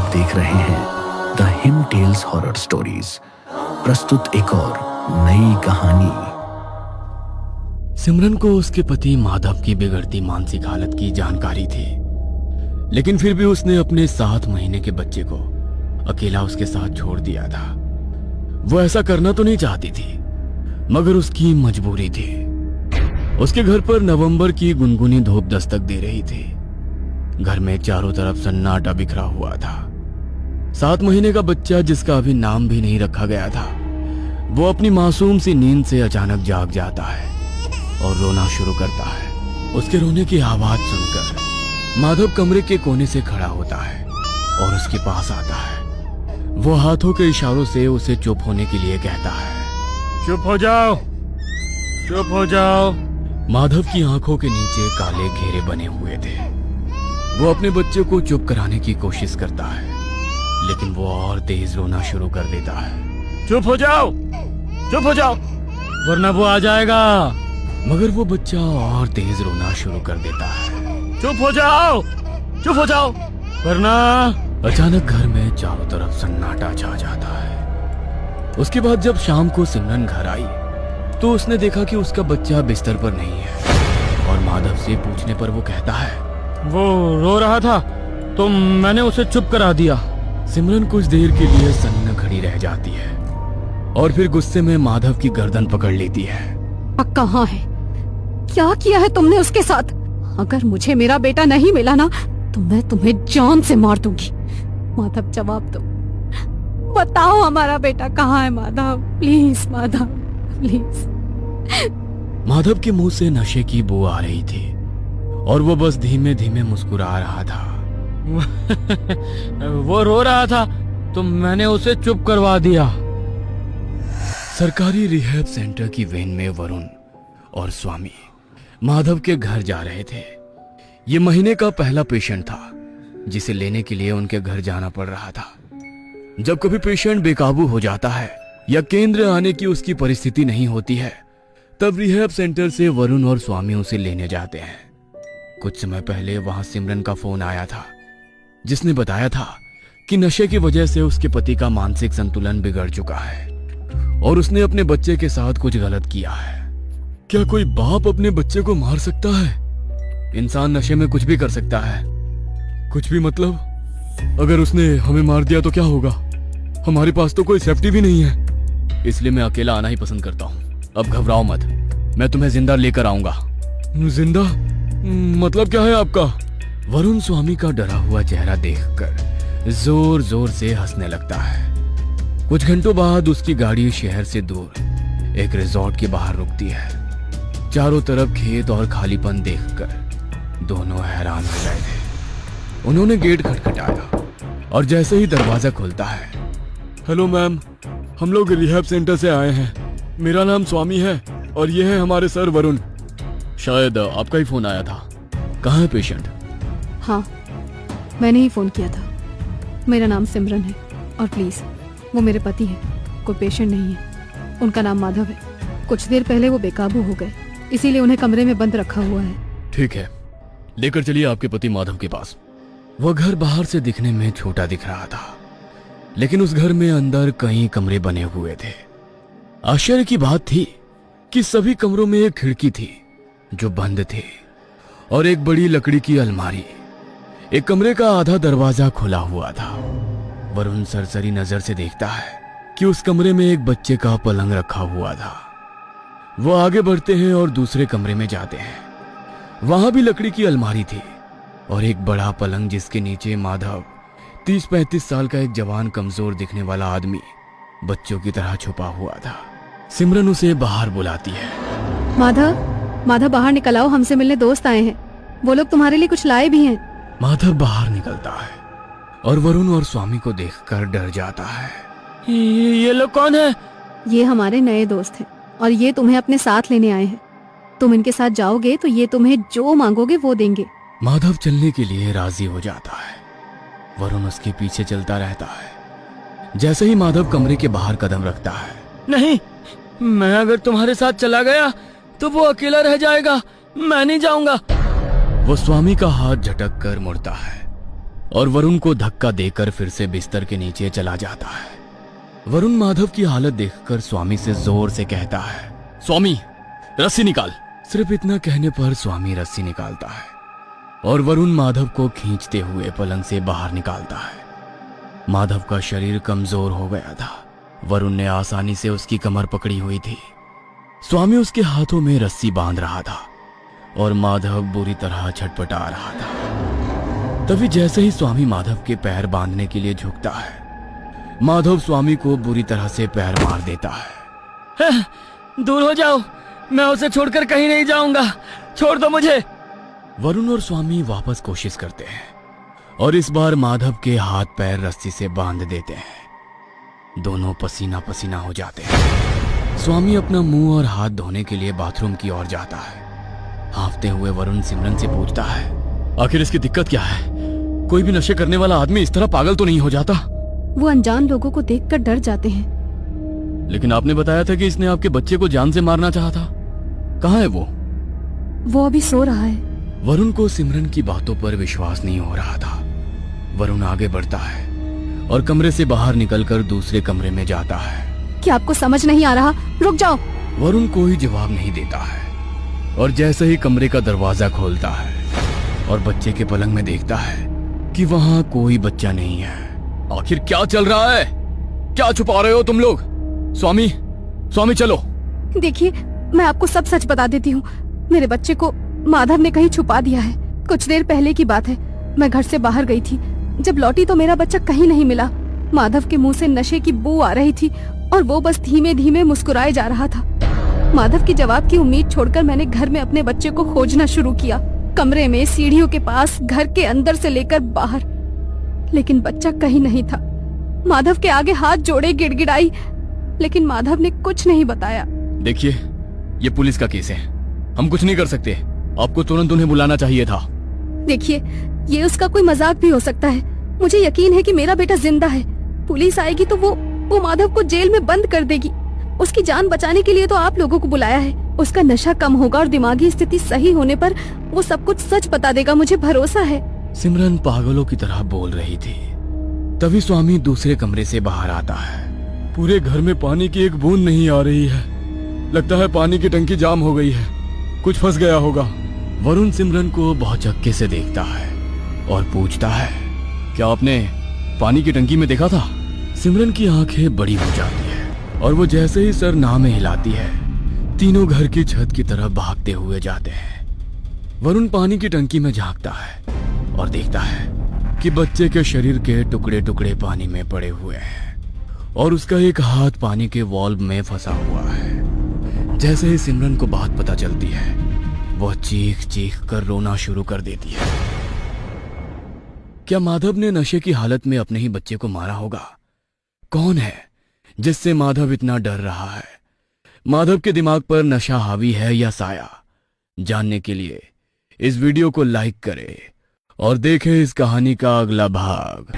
आप देख रहे हैं the him tales horror stories. प्रस्तुत एक और नई कहानी। सिमरन को उसके पति माधव की बिगड़ती मानसिक हालत की जानकारी थी, लेकिन फिर भी उसने अपने 7 महीने के बच्चे को अकेला उसके साथ छोड़ दिया था। वो ऐसा करना तो नहीं चाहती थी, मगर उसकी मजबूरी थी। उसके घर पर नवंबर की गुनगुनी धूप दस्तक दे रही थी। घर में चारों तरफ सन्नाटा बिखरा हुआ था। 7 महीने का बच्चा, जिसका अभी नाम भी नहीं रखा गया था, वो अपनी मासूम सी नींद से अचानक जाग जाता है और रोना शुरू करता है। उसके रोने की आवाज सुनकर माधव कमरे के कोने से खड़ा होता है और उसके पास आता है। वो हाथों के इशारों से उसे चुप होने के लिए कहता है। चुप हो जाओ, चुप हो जाओ। माधव की आंखों के नीचे काले घेरे बने हुए थे। वो अपने बच्चे को चुप कराने की कोशिश करता है, लेकिन वो और तेज रोना शुरू कर देता है। चुप हो जाओ, चुप हो जाओ, वरना वो आ जाएगा। मगर वो बच्चा और तेज रोना शुरू कर देता है। चुप हो जाओ, चुप हो जाओ, वरना। अचानक घर में चारों तरफ सन्नाटा छा जाता है। उसके बाद जब शाम को सिमरन घर आई तो उसने देखा कि उसका बच्चा बिस्तर पर नहीं है, और माधव से पूछने पर वो कहता है, वो रो रहा था तो मैंने उसे चुप करा दिया। सिमरन कुछ देर के लिए सन्न खड़ी रह जाती है और फिर गुस्से में माधव की गर्दन पकड़ लेती है। कहाँ है? क्या किया है तुमने उसके साथ? अगर मुझे मेरा बेटा नहीं मिला ना तो मैं तुम्हें जान से मार दूंगी। माधव, जवाब दो, बताओ हमारा बेटा कहाँ है? Madhav, please Madhav, please. माधव के मुंह से नशे की बू आ रही थी और वो बस धीमे धीमे मुस्कुरा रहा था। वो रो रहा था तो मैंने उसे चुप करवा दिया। सरकारी रिहैब सेंटर की वैन में वरुण और स्वामी माधव के घर जा रहे थे। ये महीने का पहला पेशेंट था जिसे लेने के लिए उनके घर जाना पड़ रहा था। जब कभी पेशेंट बेकाबू हो जाता है या केंद्र आने की उसकी परिस्थिति नहीं होती है, तब रिहैब सेंटर से वरुण और स्वामी उसे लेने जाते हैं। कुछ समय पहले वहां सिमरन का फोन आया था, जिसने बताया था कि नशे की वजह से उसके पति का मानसिक संतुलन बिगड़ चुका है और उसने अपने बच्चे के साथ कुछ गलत किया है। क्या कोई बाप अपने बच्चे को मार सकता है? इंसान नशे में कुछ भी कर सकता है। कुछ भी मतलब? अगर उसने हमें मार दिया तो क्या होगा? हमारे पास तो कोई सेफ्टी भी नहीं है, इसलिए मैं अकेला आना ही पसंद करता हूँ। अब घबराओ मत, मैं तुम्हें जिंदा लेकर आऊंगा। जिंदा? मतलब क्या है आपका? वरुण स्वामी का डरा हुआ चेहरा देखकर जोर जोर से हंसने लगता है। कुछ घंटों बाद उसकी गाड़ी शहर से दूर एक रिजॉर्ट के बाहर रुकती है। चारों तरफ खेत और खालीपन देखकर दोनों हैरान हो गए थे। उन्होंने गेट खटखटाया और जैसे ही दरवाजा खुलता है, हेलो मैम, हम लोग रिहैब सेंटर से आए हैं। मेरा नाम स्वामी है और ये है हमारे सर वरुण। शायद आपका ही फोन आया था। कहाँ है पेशेंट? हाँ, मैंने ही फोन किया था। मेरा नाम सिमरन है और प्लीज, वो मेरे पति हैं, कोई पेशेंट नहीं है। उनका नाम माधव है। कुछ देर पहले वो बेकाबू हो गए, इसीलिए उन्हें कमरे में बंद रखा हुआ है। ठीक है, लेकर चलिए आपके पति माधव के पास। वह घर बाहर से दिखने में छोटा दिख रहा था, लेकिन उस घर में अंदर कई कमरे बने हुए थे। आश्चर्य की बात थी कि सभी कमरों में एक खिड़की थी जो बंद थी और एक बड़ी लकड़ी की अलमारी। एक कमरे का आधा दरवाजा खुला हुआ था। वरुण सरसरी नजर से देखता है कि उस कमरे में एक बच्चे का पलंग रखा हुआ था। वो आगे बढ़ते हैं और दूसरे कमरे में जाते हैं। वहां भी लकड़ी की अलमारी थी और एक बड़ा पलंग, जिसके नीचे माधव 30-35 साल का एक जवान कमजोर दिखने वाला आदमी बच्चों की तरह छुपा हुआ था। सिमरन उसे बाहर बुलाती है। माधव, माधव बाहर निकल आओ, हमसे मिलने दोस्त आए हैं। वो लोग तुम्हारे लिए कुछ लाए भी हैं। माधव बाहर निकलता है और वरुण और स्वामी को देखकर डर जाता है। ये लोग कौन है? ये हमारे नए दोस्त हैं और ये तुम्हें अपने साथ लेने आए हैं। तुम इनके साथ जाओगे तो ये तुम्हें जो मांगोगे वो देंगे। माधव चलने के लिए राजी हो जाता है। वरुण उसके पीछे चलता रहता है। जैसे ही माधव कमरे के बाहर कदम रखता है, नहीं, मैं अगर तुम्हारे साथ चला गया तो वो अकेला रह जाएगा, मैं नहीं जाऊंगा। वो स्वामी का हाथ झटक कर मुड़ता है और वरुण को धक्का देकर फिर से बिस्तर के नीचे चला जाता है। वरुण माधव की हालत देखकर स्वामी से जोर से कहता है, स्वामी रस्सी निकाल। सिर्फ इतना कहने पर स्वामी रस्सी निकालता है और वरुण माधव को खींचते हुए पलंग से बाहर निकालता है। माधव का शरीर कमजोर हो गया था। वरुण ने आसानी से उसकी कमर पकड़ी हुई थी। स्वामी उसके हाथों में रस्सी बांध रहा था और माधव बुरी तरह छटपटा रहा था। तभी जैसे ही स्वामी माधव के पैर बांधने के लिए झुकता है, माधव स्वामी को बुरी तरह से पैर मार देता है। दूर हो जाओ, मैं उसे छोड़कर कहीं नहीं जाऊंगा, छोड़ दो मुझे। वरुण और स्वामी वापस कोशिश करते हैं और इस बार माधव के हाथ पैर रस्सी से बांध देते हैं। दोनों पसीना पसीना हो जाते हैं। स्वामी अपना मुंह और हाथ धोने के लिए बाथरूम की ओर जाता है। हांफते हुए वरुण सिमरन से पूछता है, आखिर इसकी दिक्कत क्या है? कोई भी नशे करने वाला आदमी इस तरह पागल तो नहीं हो जाता? वो अनजान लोगों को देखकर डर जाते हैं। लेकिन आपने बताया था कि इसने आपके बच्चे को जान से मारना चाहा था। कहाँ है वो? वो अभी सो रहा है। वरुण को सिमरन की बातों पर विश्वास नहीं हो रहा था। वरुण आगे बढ़ता है और कमरे से बाहर निकलकर दूसरे कमरे में जाता है। क्या आपको समझ नहीं आ रहा? रुक जाओ। वरुण कोई जवाब नहीं देता है और जैसे ही कमरे का दरवाजा खोलता है और बच्चे के पलंग में देखता है कि वहां कोई बच्चा नहीं है। आखिर क्या चल रहा है? क्या छुपा रहे हो तुम लोग? स्वामी, स्वामी चलो। देखिए, मैं आपको सब सच बता देती हूँ। मेरे बच्चे को माधव ने कहीं छुपा दिया है। कुछ देर पहले की बात है। मैं घर से बाहर गई थी। जब लौटी तो मेरा बच्चा कहीं नहीं मिला। माधव के मुंह से नशे की बू आ रही थी और वो बस धीमे धीमे मुस्कुराए जा रहा था। माधव के जवाब की उम्मीद छोड़कर मैंने घर में अपने बच्चे को खोजना शुरू किया। कमरे में, सीढ़ियों के पास, घर के अंदर से लेकर बाहर, लेकिन बच्चा कहीं नहीं था। माधव के आगे हाथ जोड़े गिड़गिड़ाई, लेकिन माधव ने कुछ नहीं बताया। देखिए, ये पुलिस का केस है, हम कुछ नहीं कर सकते। आपको तुरंत उन्हें बुलाना चाहिए था। देखिए, ये उसका कोई मजाक भी हो सकता है। मुझे यकीन है कि मेरा बेटा जिंदा है। पुलिस आएगी तो वो माधव को जेल में बंद कर देगी। उसकी जान बचाने के लिए तो आप लोगों को बुलाया है। उसका नशा कम होगा और दिमागी स्थिति सही होने पर वो सब कुछ सच बता देगा, मुझे भरोसा है। सिमरन पागलों की तरह बोल रही थी। तभी स्वामी दूसरे कमरे से बाहर आता है। पूरे घर में पानी की एक बूंद नहीं आ रही है। लगता है पानी की टंकी जाम हो गई है, कुछ फंस गया होगा। वरुण सिमरन को बहुत झक्के से देखता है और पूछता है, क्या आपने पानी की टंकी में देखा था? सिमरन की आंखें बड़ी हो जाती है और वो जैसे ही सर ना में हिलाती है, तीनों घर की छत की तरफ भागते हुए जाते हैं। वरुण पानी की टंकी में झांकता है और देखता है कि बच्चे के शरीर के टुकड़े टुकड़े पानी में पड़े हुए हैं और उसका एक हाथ पानी के वॉल्व में फंसा हुआ है। जैसे ही सिमरन को बात पता चलती है, वह चीख चीख कर रोना शुरू कर देती है। क्या माधव ने नशे की हालत में अपने ही बच्चे को मारा होगा? कौन है जिससे माधव इतना डर रहा है? माधव के दिमाग पर नशा हावी है या साया? जानने के लिए इस वीडियो को लाइक करें और देखें इस कहानी का अगला भाग।